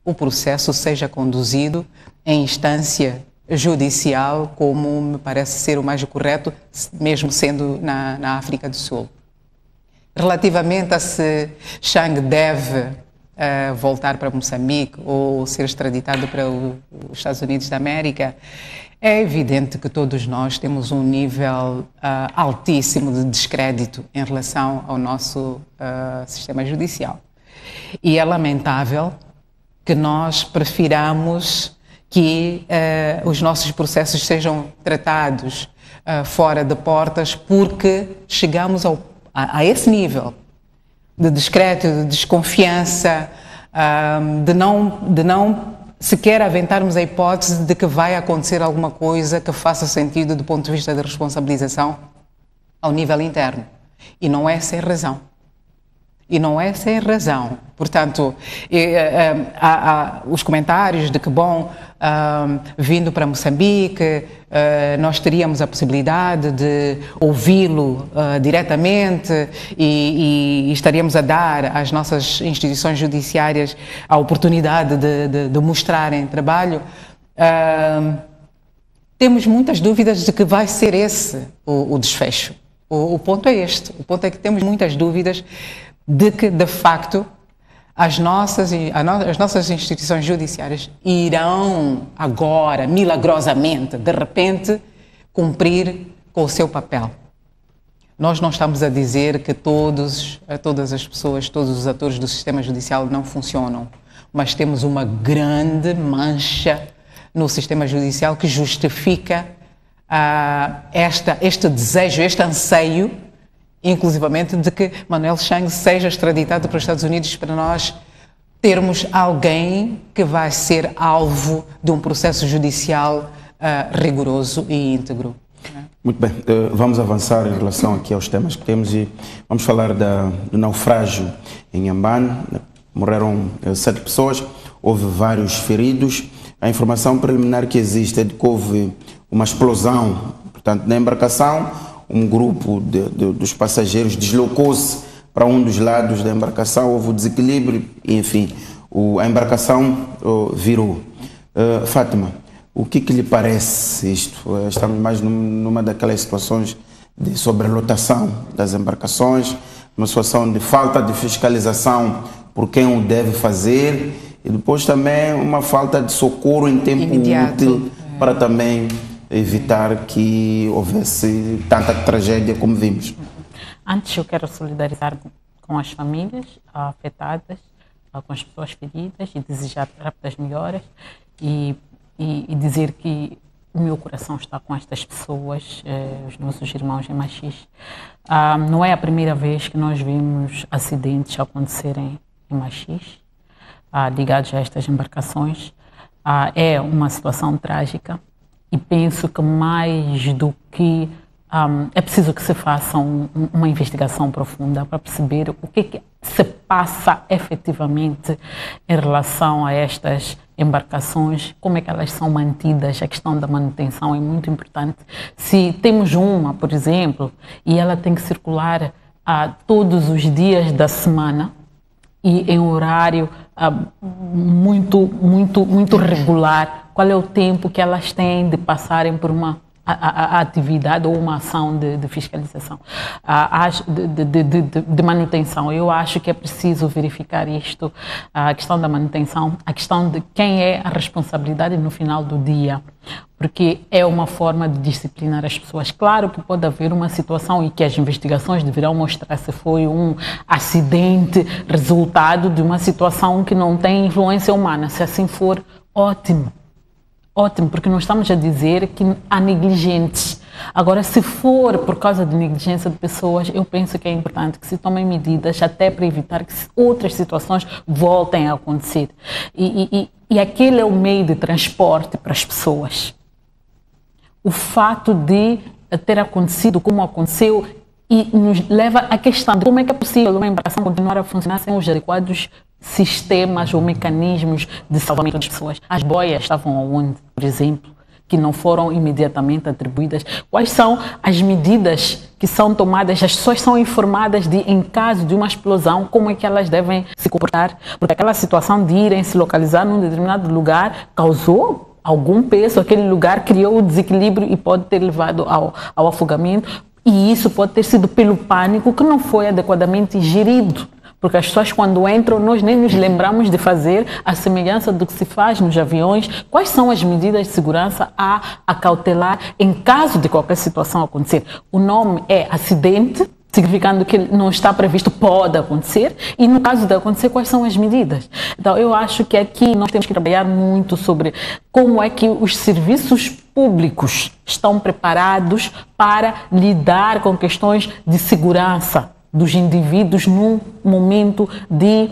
o processo seja conduzido em instância judicial, como me parece ser o mais correto, mesmo sendo na África do Sul. Relativamente a se Chang deve voltar para Moçambique ou ser extraditado para os Estados Unidos da América, é evidente que todos nós temos um nível altíssimo de descrédito em relação ao nosso sistema judicial. E é lamentável que nós prefiramos que os nossos processos sejam tratados fora de portas, porque chegamos a esse nível de descrédito, de desconfiança, de não sequer aventarmos a hipótese de que vai acontecer alguma coisa que faça sentido do ponto de vista da responsabilização ao nível interno. E não é sem razão. E não é sem razão. Portanto, há os comentários de que, bom, vindo para Moçambique, nós teríamos a possibilidade de ouvi-lo diretamente e estaríamos a dar às nossas instituições judiciárias a oportunidade de mostrarem trabalho. Temos muitas dúvidas de que vai ser esse o desfecho. O ponto é este. O ponto é que temos muitas dúvidas de que, de facto, as nossas instituições judiciárias irão agora, milagrosamente, de repente, cumprir com o seu papel. Nós não estamos a dizer que todas as pessoas, todos os atores do sistema judicial não funcionam, mas temos uma grande mancha no sistema judicial que justifica este desejo, este anseio, inclusivamente, de que Manuel Chang seja extraditado para os Estados Unidos, para nós termos alguém que vai ser alvo de um processo judicial rigoroso e íntegro. Muito bem, vamos avançar em relação aqui aos temas que temos e vamos falar do naufrágio em Inhambane. Morreram 7 pessoas, houve vários feridos. A informação preliminar que existe é de que houve uma explosão, portanto, na embarcação. Um grupo dos passageiros deslocou-se para um dos lados da embarcação, houve um desequilíbrio e, enfim, a embarcação virou. Fátima, o que lhe parece isto? Estamos mais numa daquelas situações de sobrelotação das embarcações, uma situação de falta de fiscalização por quem o deve fazer e depois também uma falta de socorro em tempo útil para também evitar que houvesse tanta tragédia como vimos. Antes eu quero solidarizar com as famílias afetadas, com as pessoas feridas e desejar rápidas melhoras e dizer que o meu coração está com estas pessoas, os nossos irmãos em Machis. Não é a primeira vez que nós vemos acidentes acontecerem em Machis, ligados a estas embarcações. É uma situação trágica. E penso que mais do que é preciso que se faça uma investigação profunda para perceber o que se passa efetivamente em relação a estas embarcações, como é que elas são mantidas, a questão da manutenção é muito importante. Se temos uma, por exemplo, e ela tem que circular todos os dias da semana e em horário muito regular, qual é o tempo que elas têm de passarem por uma atividade ou uma ação de fiscalização, de manutenção. Eu acho que é preciso verificar isto, a questão da manutenção, a questão de quem é a responsabilidade no final do dia, porque é uma forma de disciplinar as pessoas. Claro que pode haver uma situação em que as investigações deverão mostrar se foi um acidente resultado de uma situação que não tem influência humana. Se assim for, ótimo. Ótimo, porque não estamos a dizer que há negligentes. Agora, se for por causa de negligência de pessoas, eu penso que é importante que se tomem medidas até para evitar que outras situações voltem a acontecer. E aquele é o meio de transporte para as pessoas. O fato de ter acontecido como aconteceu e nos leva à questão de como é que é possível uma embarcação continuar a funcionar sem os adequados sistemas ou mecanismos de salvamento das pessoas. As boias estavam aonde, por exemplo, que não foram imediatamente atribuídas? Quais são as medidas que são tomadas? As pessoas são informadas de, em caso de uma explosão, como é que elas devem se comportar? Porque aquela situação de irem se localizar num determinado lugar causou algum peso, aquele lugar criou o desequilíbrio e pode ter levado ao afogamento. E isso pode ter sido pelo pânico que não foi adequadamente gerido. Porque as pessoas, quando entram, nós nem nos lembramos de fazer a semelhança do que se faz nos aviões. Quais são as medidas de segurança a cautelar em caso de qualquer situação acontecer? O nome é acidente, significando que não está previsto, pode acontecer, e no caso de acontecer, quais são as medidas. Então, eu acho que aqui nós temos que trabalhar muito sobre como é que os serviços públicos estão preparados para lidar com questões de segurança dos indivíduos num momento de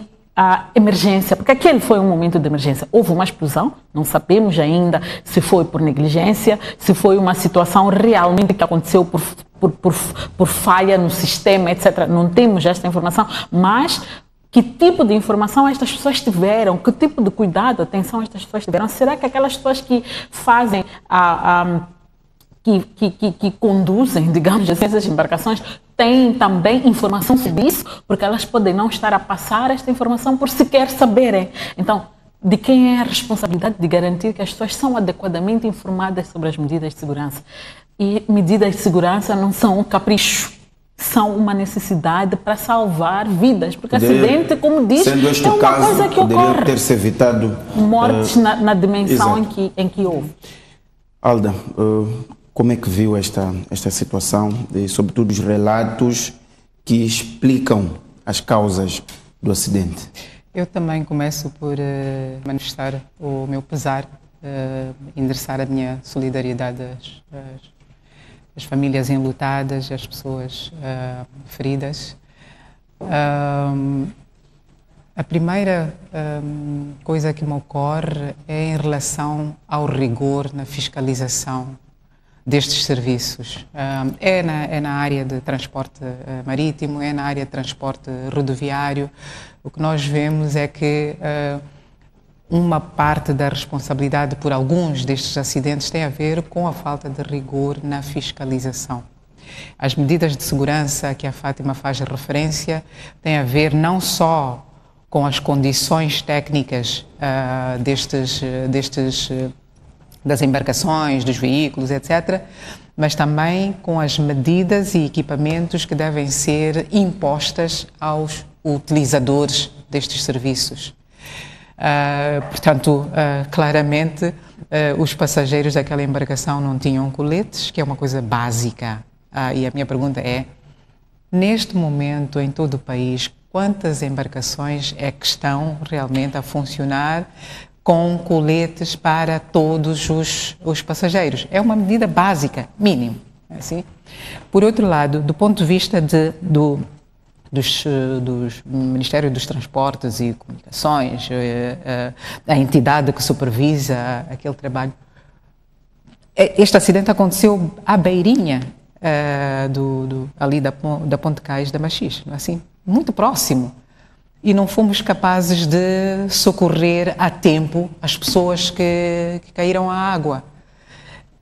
emergência, porque aquele foi um momento de emergência. Houve uma explosão, não sabemos ainda se foi por negligência, se foi uma situação realmente que aconteceu por falha no sistema, etc. Não temos esta informação, mas que tipo de informação estas pessoas tiveram, que tipo de cuidado, atenção estas pessoas tiveram? Será que aquelas pessoas que fazem que conduzem, digamos assim, essas embarcações, têm também informação sobre isso, porque elas podem não estar a passar esta informação por sequer saberem. Então, de quem é a responsabilidade de garantir que as pessoas são adequadamente informadas sobre as medidas de segurança? E medidas de segurança não são um capricho, são uma necessidade para salvar vidas, porque acidente, como diz, sendo este é uma caso, coisa que poderia ocorre. ter-se evitado mortes na dimensão em que houve. Alda, como é que viu esta situação e, sobretudo, os relatos que explicam as causas do acidente? Eu também começo por manifestar o meu pesar, endereçar a minha solidariedade às famílias enlutadas, às pessoas feridas. A primeira coisa que me ocorre é em relação ao rigor na fiscalização destes serviços. É na área de transporte marítimo, é na área de transporte rodoviário. O que nós vemos é que uma parte da responsabilidade por alguns destes acidentes tem a ver com a falta de rigor na fiscalização. As medidas de segurança que a Fátima faz referência têm a ver não só com as condições técnicas das embarcações, dos veículos, etc., mas também com as medidas e equipamentos que devem ser impostas aos utilizadores destes serviços. Portanto, claramente, os passageiros daquela embarcação não tinham coletes, que é uma coisa básica. E a minha pergunta é, neste momento, em todo o país, quantas embarcações é que estão realmente a funcionar com coletes para todos os passageiros? É uma medida básica, mínimo. Assim. Por outro lado, do ponto de vista dos Ministérios dos Transportes e Comunicações, a entidade que supervisa aquele trabalho, este acidente aconteceu à beirinha ali da Ponte Cais da Machis, assim, muito próximo. E não fomos capazes de socorrer a tempo as pessoas que caíram à água.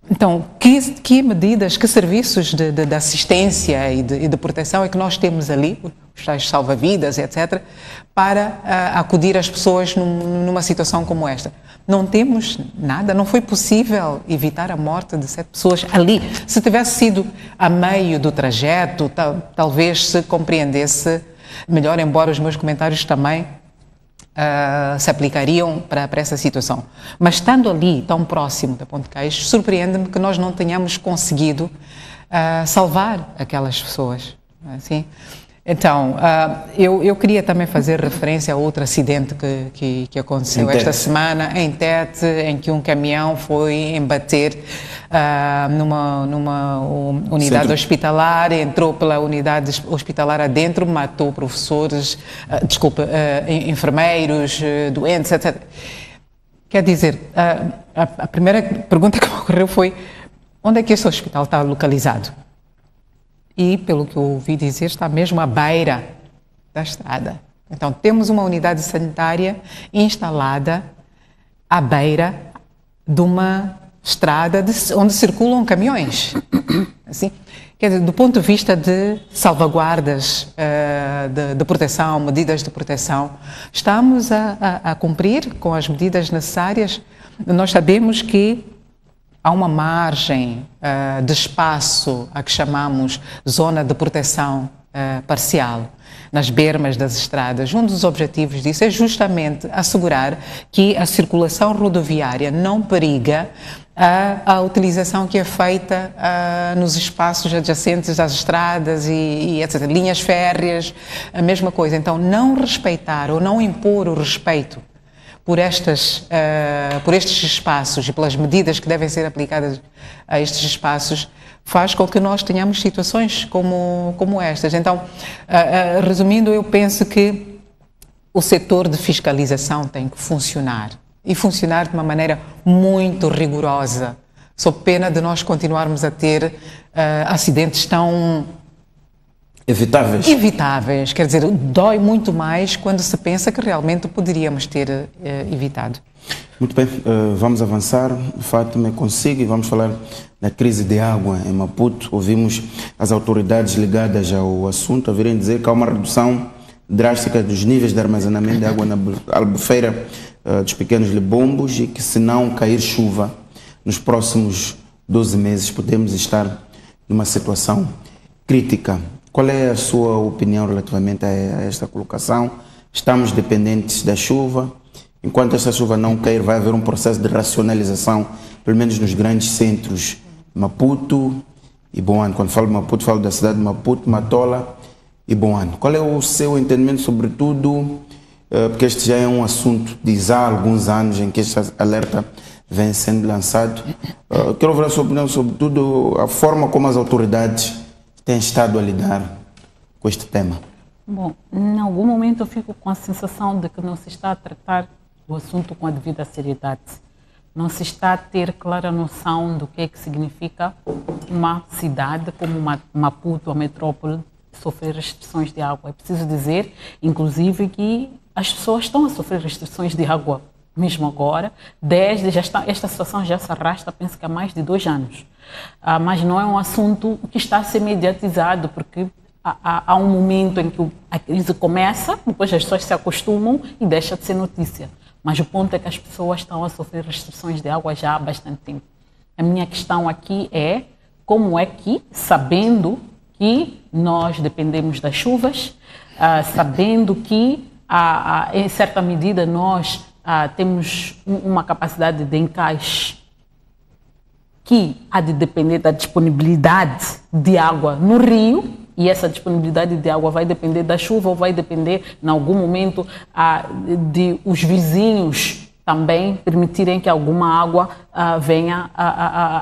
Então, que medidas, que serviços de assistência e de proteção é que nós temos ali, os tais salva-vidas, etc., para acudir às pessoas numa situação como esta? Não temos nada, não foi possível evitar a morte de 7 pessoas ali. Se tivesse sido a meio do trajeto, talvez se compreendesse melhor, embora os meus comentários também se aplicariam para essa situação. Mas estando ali, tão próximo da Ponte Cais, surpreende-me que nós não tenhamos conseguido salvar aquelas pessoas. Assim? Então, eu queria também fazer referência a outro acidente que aconteceu esta semana em Tete, em que um caminhão foi embater numa unidade hospitalar, entrou pela unidade hospitalar adentro, matou professores, enfermeiros, doentes, etc. Quer dizer, a primeira pergunta que me ocorreu foi: onde é que esse hospital está localizado? E, pelo que eu ouvi dizer, está mesmo à beira da estrada. Então, temos uma unidade sanitária instalada à beira de uma estrada onde circulam caminhões. Assim, quer dizer, do ponto de vista de salvaguardas de proteção, medidas de proteção, estamos a cumprir com as medidas necessárias. Nós sabemos que há uma margem de espaço a que chamamos zona de proteção parcial nas bermas das estradas. Um dos objetivos disso é justamente assegurar que a circulação rodoviária não periga a utilização que é feita nos espaços adjacentes às estradas e etc. Linhas férreas, a mesma coisa. Então, não respeitar ou não impor o respeito por estes espaços e pelas medidas que devem ser aplicadas a estes espaços faz com que nós tenhamos situações como estas. Então, resumindo, eu penso que o setor de fiscalização tem que funcionar e funcionar de uma maneira muito rigorosa, sob pena de nós continuarmos a ter acidentes tão evitáveis. Quer dizer, dói muito mais quando se pensa que realmente poderíamos ter evitado. Muito bem, vamos avançar, Fátima, consigo, e vamos falar da crise de água em Maputo. Ouvimos as autoridades ligadas ao assunto a virem dizer que há uma redução drástica dos níveis de armazenamento de água na albufeira dos pequenos libombos e que, se não cair chuva nos próximos 12 meses, podemos estar numa situação crítica. Qual é a sua opinião relativamente a esta colocação? Estamos dependentes da chuva. Enquanto esta chuva não cair, vai haver um processo de racionalização, pelo menos nos grandes centros, Maputo e Boane. Quando falo de Maputo, falo da cidade de Maputo, Matola e Boane. Qual é o seu entendimento sobre tudo? Porque este já é um assunto de há alguns anos em que este alerta vem sendo lançado. Quero ouvir a sua opinião sobre tudo, a forma como as autoridades têm estado a lidar com este tema. Bom, em algum momento eu fico com a sensação de que não se está a tratar o assunto com a devida seriedade. Não se está a ter clara noção do que é que significa uma cidade como Maputo, a metrópole, sofrer restrições de água. É preciso dizer, inclusive, que as pessoas estão a sofrer restrições de água, mesmo agora, esta situação já se arrasta, penso que há mais de 2 anos. Mas não é um assunto que está a ser mediatizado, porque há um momento em que a crise começa, depois as pessoas se acostumam e deixa de ser notícia. Mas o ponto é que as pessoas estão a sofrer restrições de água já há bastante tempo. A minha questão aqui é como é que, sabendo que nós dependemos das chuvas, sabendo que, em certa medida, nós temos uma capacidade de encaixe que há de depender da disponibilidade de água no rio, e essa disponibilidade de água vai depender da chuva ou vai depender, em algum momento, de os vizinhos também permitirem que alguma água venha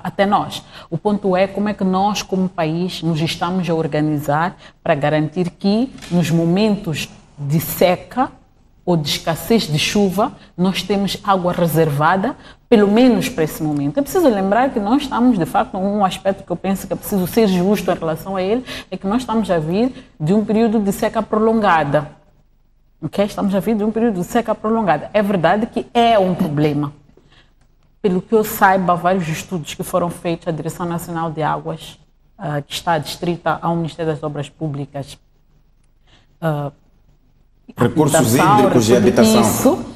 até nós. O ponto é como é que nós, como país, nos estamos a organizar para garantir que, nos momentos de seca ou de escassez de chuva, nós temos água reservada, pelo menos para esse momento. É preciso lembrar que nós estamos, de facto, um aspecto que eu penso que é preciso ser justo em relação a ele, é que nós estamos a vir de um período de seca prolongada. Okay? Estamos a vir de um período de seca prolongada. É verdade que é um problema. Pelo que eu saiba, vários estudos que foram feitos, a Direção Nacional de Águas, que está adstrita ao Ministério das Obras Públicas, recursos hídricos e habitação. Isso,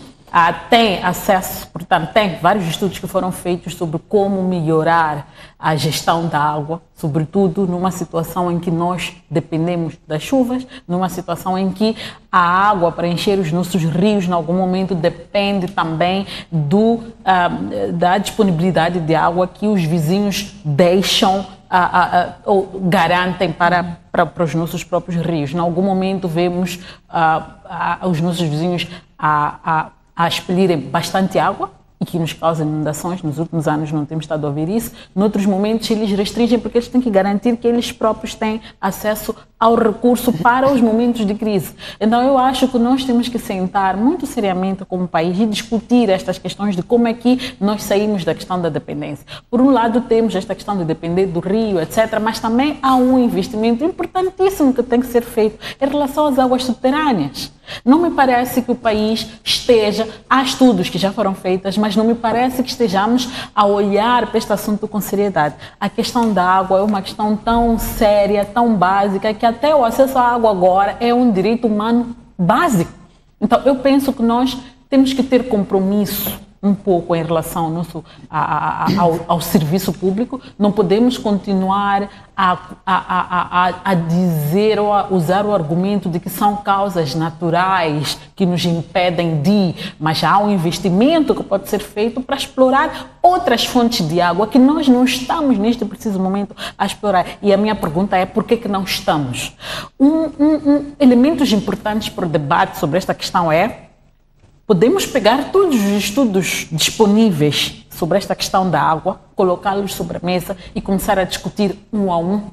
tem acesso, portanto, tem vários estudos que foram feitos sobre como melhorar a gestão da água, sobretudo numa situação em que nós dependemos das chuvas, numa situação em que a água para encher os nossos rios, em algum momento, depende também da disponibilidade de água que os vizinhos deixam ou garantem para os nossos próprios rios. Em algum momento vemos os nossos vizinhos a expelirem bastante água e que nos causa inundações. Nos últimos anos não temos estado a ouvir isso. Noutros momentos eles restringem porque eles têm que garantir que eles próprios têm acesso ao recurso para os momentos de crise. Então eu acho que nós temos que sentar muito seriamente como país e discutir estas questões de como é que nós saímos da questão da dependência. Por um lado temos esta questão de depender do rio, etc., mas também há um investimento importantíssimo que tem que ser feito em relação às águas subterrâneas. Não me parece que o país esteja, há estudos que já foram feitos, mas não me parece que estejamos a olhar para este assunto com seriedade. A questão da água é uma questão tão séria, tão básica, que até o acesso à água agora é um direito humano básico. Então eu penso que nós temos que ter compromisso um pouco em relação ao serviço público. Não podemos continuar a dizer ou a usar o argumento de que são causas naturais que nos impedem mas há um investimento que pode ser feito para explorar outras fontes de água que nós não estamos neste preciso momento a explorar. E a minha pergunta é: por que não estamos? Elementos importantes para o debate sobre esta questão podemos pegar todos os estudos disponíveis sobre esta questão da água, colocá-los sobre a mesa e começar a discutir um a um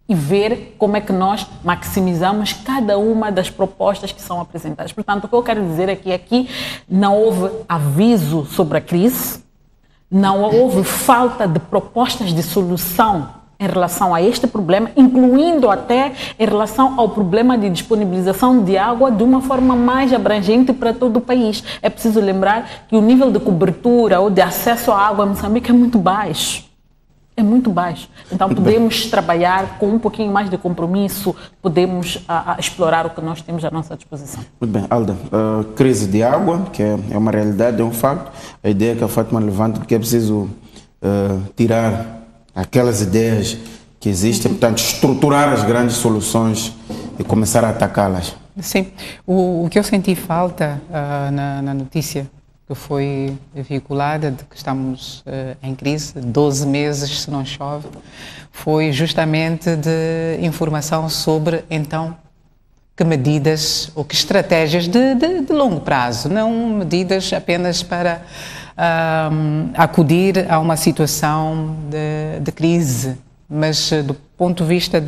e ver como é que nós maximizamos cada uma das propostas que são apresentadas. Portanto, o que eu quero dizer é que aqui não houve aviso sobre a crise, não houve falta de propostas de solução em relação a este problema, incluindo até em relação ao problema de disponibilização de água de uma forma mais abrangente para todo o país. É preciso lembrar que o nível de cobertura ou de acesso à água em Moçambique é muito baixo. É muito baixo. Então podemos trabalhar com um pouquinho mais de compromisso, podemos explorar o que nós temos à nossa disposição. Muito bem, Alda, crise de água, que é uma realidade, é um facto. A ideia que a Fátima levanta é que é preciso tirar aquelas ideias que existem, portanto, estruturar as grandes soluções e começar a atacá-las. Sim, o que eu senti falta na notícia que foi veiculada de que estamos em crise, 12 meses se não chove, foi justamente de informação sobre, então, que medidas ou que estratégias de longo prazo, não medidas apenas para acudir a uma situação de crise, mas do ponto de vista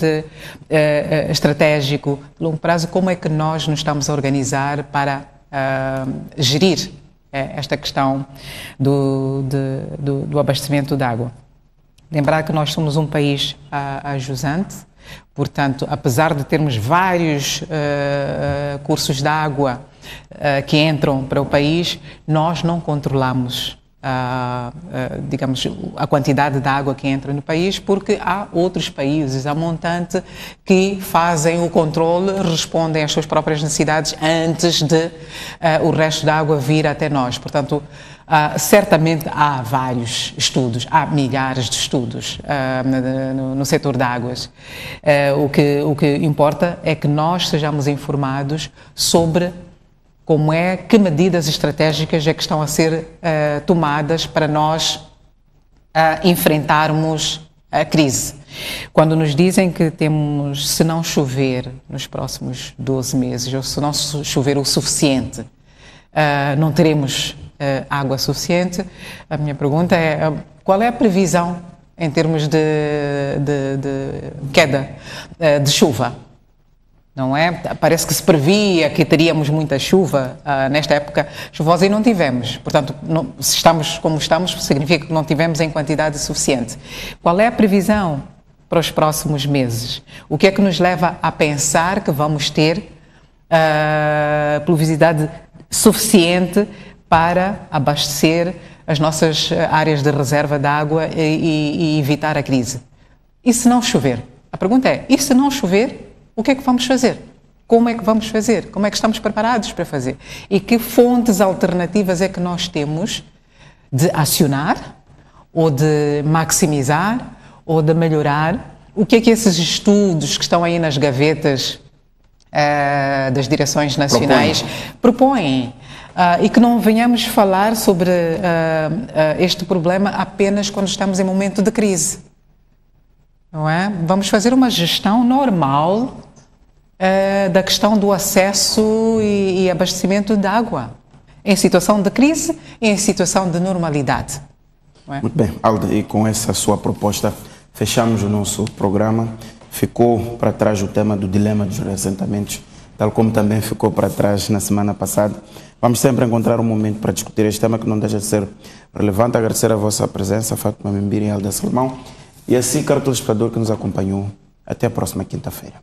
estratégico, de longo prazo, como é que nós nos estamos a organizar para gerir esta questão do abastecimento de água. Lembrar que nós somos um país ajusante, portanto, apesar de termos vários cursos de água que entram para o país, nós não controlamos, digamos, a quantidade de água que entra no país, porque há outros países, há montante, que fazem o controle, respondem às suas próprias necessidades antes de o resto da água vir até nós. Portanto, certamente há vários estudos, há milhares de estudos no setor de águas. O que importa é que nós sejamos informados sobre que medidas estratégicas é que estão a ser tomadas para nós enfrentarmos a crise. Quando nos dizem que temos, se não chover nos próximos 12 meses, ou se não chover o suficiente, não teremos água suficiente, a minha pergunta é: qual é a previsão em termos de queda de chuva? Não é? Parece que se previa que teríamos muita chuva nesta época chuvosa e não tivemos. Portanto, se estamos como estamos, significa que não tivemos em quantidade suficiente. Qual é a previsão para os próximos meses? O que é que nos leva a pensar que vamos ter pluviosidade suficiente para abastecer as nossas áreas de reserva de água e evitar a crise? E se não chover? A pergunta é: e se não chover, o que é que vamos fazer? Como é que vamos fazer? Como é que estamos preparados para fazer? E que fontes alternativas é que nós temos de acionar, ou de maximizar, ou de melhorar? O que é que esses estudos que estão aí nas gavetas das direções nacionais propõem? E que não venhamos falar sobre este problema apenas quando estamos em momento de crise. Não é? Vamos fazer uma gestão normal da questão do acesso e abastecimento de água, em situação de crise e em situação de normalidade. Não é? Muito bem, Alda, e com essa sua proposta fechamos o nosso programa. Ficou para trás o tema do dilema dos reassentamentos, tal como também ficou para trás na semana passada. Vamos sempre encontrar um momento para discutir este tema que não deixa de ser relevante. Agradecer a vossa presença, Fátima Membiri e Alda Salmão. E assim, caro telespectador que nos acompanhou, até a próxima quinta-feira.